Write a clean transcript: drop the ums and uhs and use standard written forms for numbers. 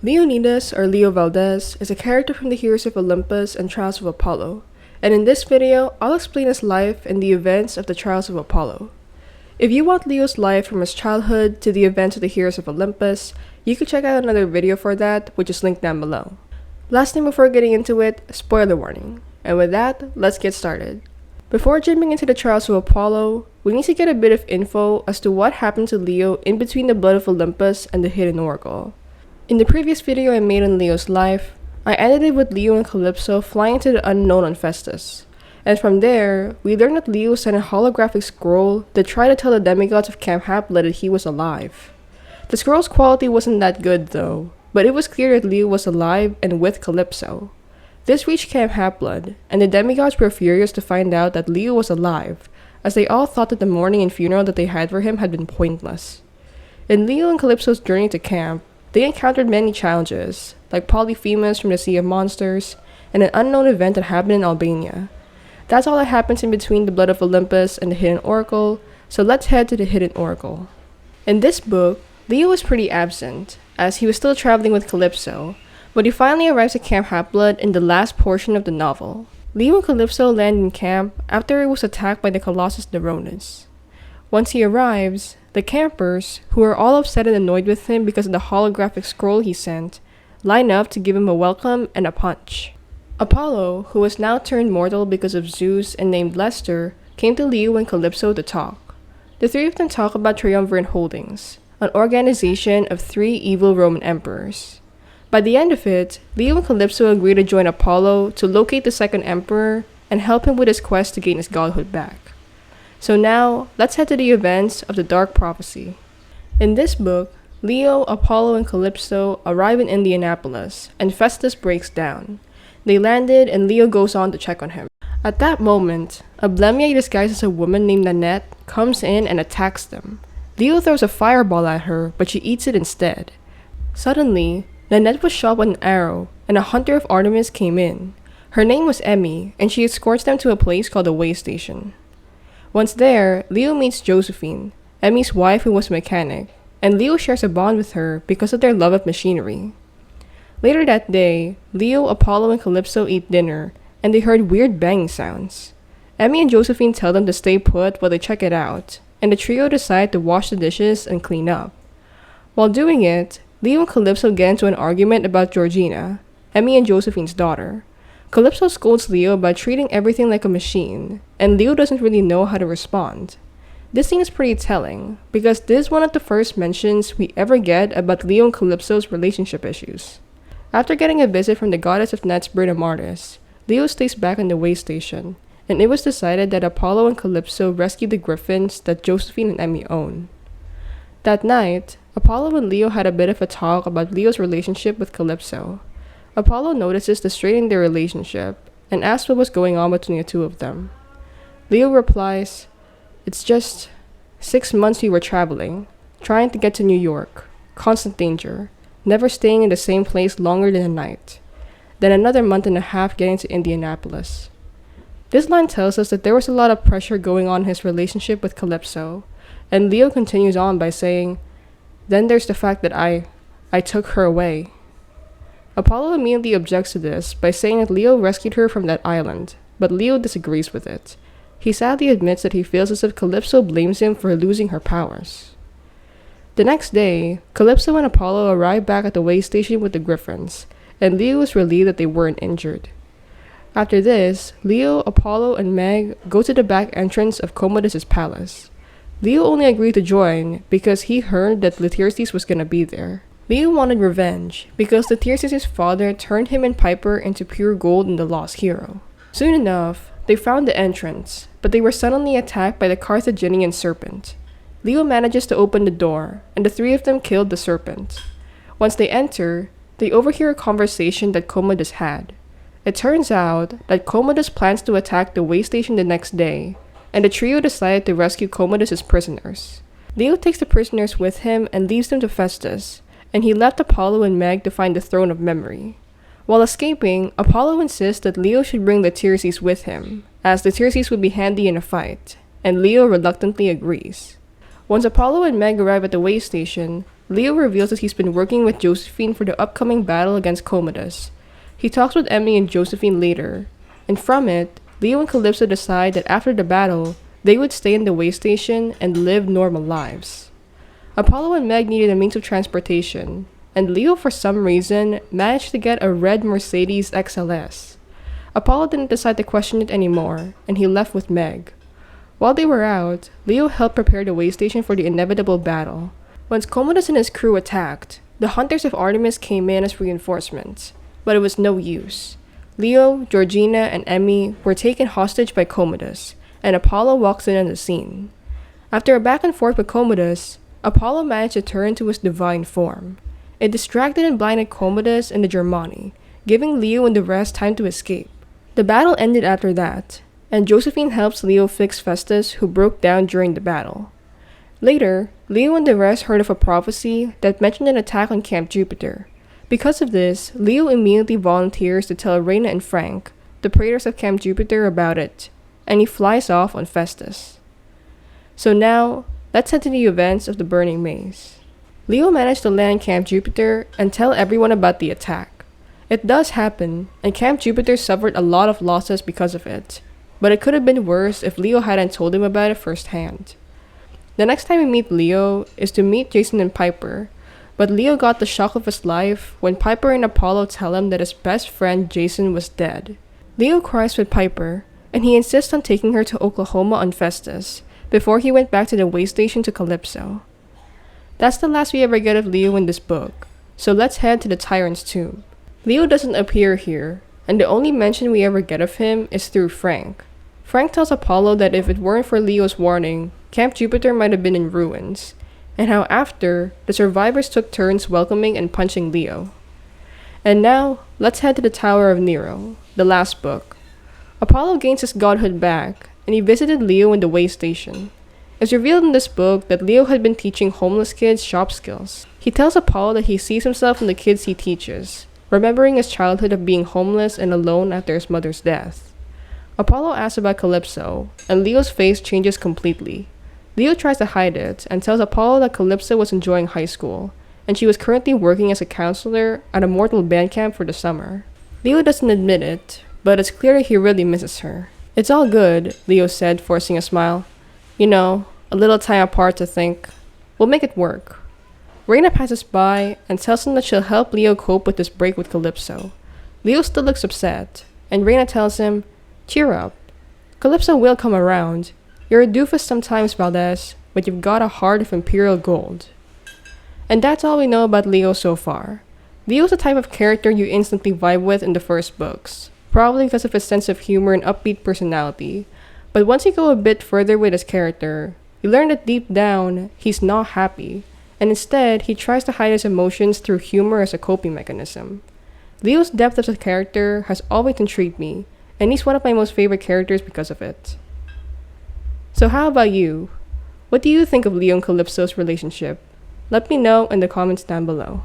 Leonidas, or Leo Valdez, is a character from the Heroes of Olympus and Trials of Apollo, and in this video, I'll explain his life and the events of the Trials of Apollo. If you want Leo's life from his childhood to the events of the Heroes of Olympus, you can check out another video for that, which is linked down below. Last thing before getting into it, spoiler warning. And with that, let's get started. Before jumping into the Trials of Apollo, we need to get a bit of info as to what happened to Leo in between the Blood of Olympus and the Hidden Oracle. In the previous video I made on Leo's life, I ended it with Leo and Calypso flying to the unknown on Festus. And from there, we learned that Leo sent a holographic scroll that tried to tell the demigods of Camp Half-Blood that he was alive. The scroll's quality wasn't that good though, but it was clear that Leo was alive and with Calypso. This reached Camp Half-Blood, and the demigods were furious to find out that Leo was alive, as they all thought that the mourning and funeral that they had for him had been pointless. In Leo and Calypso's journey to camp, they encountered many challenges, like Polyphemus from the Sea of Monsters, and an unknown event that happened in Albania. That's all that happens in between the Blood of Olympus and the Hidden Oracle, so let's head to the Hidden Oracle. In this book, Leo was pretty absent, as he was still traveling with Calypso, but he finally arrives at Camp Half-Blood in the last portion of the novel. Leo and Calypso land in camp after it was attacked by the Colossus Neuronus. Once he arrives, the campers, who are all upset and annoyed with him because of the holographic scroll he sent, line up to give him a welcome and a punch. Apollo, who was now turned mortal because of Zeus and named Lester, came to Leo and Calypso to talk. The three of them talk about Triumvirate Holdings, an organization of 3 evil Roman emperors. By the end of it, Leo and Calypso agree to join Apollo to locate the second emperor and help him with his quest to gain his godhood back. So now, let's head to the events of the Dark Prophecy. In this book, Leo, Apollo, and Calypso arrive in Indianapolis, and Festus breaks down. They landed, and Leo goes on to check on him. At that moment, a Blemia disguised as a woman named Nanette comes in and attacks them. Leo throws a fireball at her, but she eats it instead. Suddenly, Nanette was shot with an arrow, and a hunter of Artemis came in. Her name was Emmy, and she escorts them to a place called the Way Station. Once there, Leo meets Josephine, Emmy's wife who was a mechanic, and Leo shares a bond with her because of their love of machinery. Later that day, Leo, Apollo, and Calypso eat dinner, and they heard weird banging sounds. Emmy and Josephine tell them to stay put while they check it out, and the trio decide to wash the dishes and clean up. While doing it, Leo and Calypso get into an argument about Georgina, Emmy and Josephine's daughter. Calypso scolds Leo by treating everything like a machine, and Leo doesn't really know how to respond. This scene is pretty telling, because this is one of the first mentions we ever get about Leo and Calypso's relationship issues. After getting a visit from the goddess of Nets, Brina Martis, Leo stays back on the way station, and it was decided that Apollo and Calypso rescue the griffins that Josephine and Emmy own. That night, Apollo and Leo had a bit of a talk about Leo's relationship with Calypso. Apollo notices the strain in their relationship and asks what was going on between the two of them. Leo replies, "It's just 6 months we were traveling, trying to get to New York, constant danger, never staying in the same place longer than a night. Then another month and a half getting to Indianapolis." This line tells us that there was a lot of pressure going on in his relationship with Calypso, and Leo continues on by saying, "Then there's the fact that I took her away." Apollo immediately objects to this by saying that Leo rescued her from that island, but Leo disagrees with it. He sadly admits that he feels as if Calypso blames him for losing her powers. The next day, Calypso and Apollo arrive back at the way station with the griffins, and Leo is relieved that they weren't injured. After this, Leo, Apollo, and Meg go to the back entrance of Commodus' palace. Leo only agreed to join because he heard that Laertes was gonna be there. Leo wanted revenge because Laertes' father turned him and Piper into pure gold in the Lost Hero. Soon enough, they found the entrance, but they were suddenly attacked by the Carthaginian serpent. Leo manages to open the door, and the three of them killed the serpent. Once they enter, they overhear a conversation that Commodus had. It turns out that Commodus plans to attack the way station the next day, and the trio decided to rescue Commodus' prisoners. Leo takes the prisoners with him and leaves them to Festus, and he left Apollo and Meg to find the Throne of Memory. While escaping, Apollo insists that Leo should bring the Laertes with him, as the Laertes would be handy in a fight, and Leo reluctantly agrees. Once Apollo and Meg arrive at the way station, Leo reveals that he's been working with Josephine for the upcoming battle against Commodus. He talks with Emmy and Josephine later, and from it, Leo and Calypso decide that after the battle, they would stay in the way station and live normal lives. Apollo and Meg needed a means of transportation, and Leo for some reason managed to get a red Mercedes XLS. Apollo didn't decide to question it anymore, and he left with Meg. While they were out, Leo helped prepare the way station for the inevitable battle. Once Commodus and his crew attacked, the Hunters of Artemis came in as reinforcements, but it was no use. Leo, Georgina, and Emmy were taken hostage by Commodus, and Apollo walks in on the scene. After a back and forth with Commodus, Apollo managed to turn to his divine form. It distracted and blinded Commodus and the Germani, giving Leo and the rest time to escape. The battle ended after that, and Josephine helps Leo fix Festus, who broke down during the battle. Later, Leo and the rest heard of a prophecy that mentioned an attack on Camp Jupiter. Because of this, Leo immediately volunteers to tell Reyna and Frank, the praetors of Camp Jupiter, about it, and he flies off on Festus. So now, let's head to the events of the Burning Maze. Leo managed to land Camp Jupiter and tell everyone about the attack. It does happen, and Camp Jupiter suffered a lot of losses because of it, but it could have been worse if Leo hadn't told him about it firsthand. The next time we meet Leo is to meet Jason and Piper, but Leo got the shock of his life when Piper and Apollo tell him that his best friend Jason was dead. Leo cries with Piper, and he insists on taking her to Oklahoma on Festus, before he went back to the way station to Calypso. That's the last we ever get of Leo in this book, so let's head to the Tyrant's tomb. Leo doesn't appear here, and the only mention we ever get of him is through Frank. Frank tells Apollo that if it weren't for Leo's warning, Camp Jupiter might have been in ruins, and how after, the survivors took turns welcoming and punching Leo. And now, let's head to the Tower of Nero, the last book. Apollo gains his godhood back, and he visited Leo in the way station. It's revealed in this book that Leo had been teaching homeless kids shop skills. He tells Apollo that he sees himself in the kids he teaches, remembering his childhood of being homeless and alone after his mother's death. Apollo asks about Calypso, and Leo's face changes completely. Leo tries to hide it and tells Apollo that Calypso was enjoying high school, and she was currently working as a counselor at a mortal band camp for the summer. Leo doesn't admit it, but it's clear that he really misses her. "It's all good," Leo said, forcing a smile. "You know, a little time apart to think. We'll make it work." Reyna passes by and tells him that she'll help Leo cope with this break with Calypso. Leo still looks upset, and Reyna tells him, "Cheer up. Calypso will come around. You're a doofus sometimes, Valdez, but you've got a heart of imperial gold." And that's all we know about Leo so far. Leo's the type of character you instantly vibe with in the first books, probably because of his sense of humor and upbeat personality. But once you go a bit further with his character, you learn that deep down, he's not happy, and instead, he tries to hide his emotions through humor as a coping mechanism. Leo's depth as a character has always intrigued me, and he's one of my most favorite characters because of it. So how about you? What do you think of Leo and Calypso's relationship? Let me know in the comments down below.